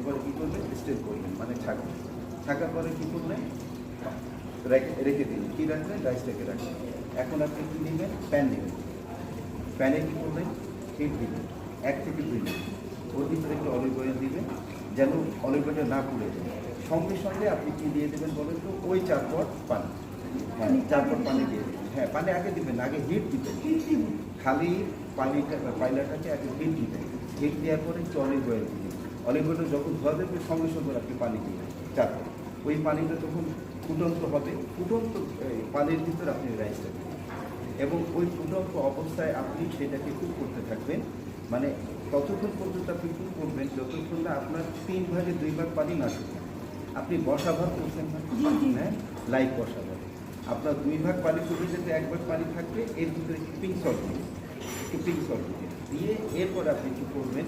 এরপরে কী করবেন, স্টেপ করবেন, মানে ছাঁকবেন। ছাঁকার পরে কী করবেন, রেখে দিন। কী রাখবেন, রাইসটাকে রাখবেন। এখন আপনি কী নেবেন, প্যান নেবেন। প্যানে কী করবেন, হিট দিবেন 1 থেকে 2 মিনিট। ওর ভিতরে একটু অলিভ অয়েল দিবেন, যেন অলিভ অয়েলটা না পুড়ে যায়। সঙ্গে সঙ্গে আপনি কী দিয়ে দেবেন বলেন তো, ওই 4 পট পানি। হ্যাঁ, 4 পট পানি দিয়ে দেবেন। হ্যাঁ, পানি আগে দিবেন, আগে হিট দিবেন। খালি পানিটা পাইলাটাকে আগে হিট দিবেন। হিট দেওয়ার পরে একটু অলিভ অয়েল দিবেন। অলিভ অয়েলটা যখন ধোয়া দেবে সঙ্গে সঙ্গে আপনি পানি দিবেন 4 পট। ওই পানিটা যখন ফুটন্ত হবে, ফুটন্ত পানির ভিতরে আপনি রাইসটা দিবেন এবং ওই ফুটন্ত অবস্থায় আপনি সেটাকে কুক করতে থাকবেন। মানে ততক্ষণ পর্যন্ত আপনি কুক করবেন যতক্ষণ না আপনার 3 ভাগে 2 ভাগ পানি না শুকনো। আপনি বসা ভাত করছেন না, হ্যাঁ, লাইট বসা ভাত। আপনার 2 ভাগ পানি শুকিয়ে যেতে 1 ভাগ পানি থাকবে, এর ভিতরে একটু পিঙ্ক সল্ট দিন, দিয়ে এরপর আপনি কী করবেন,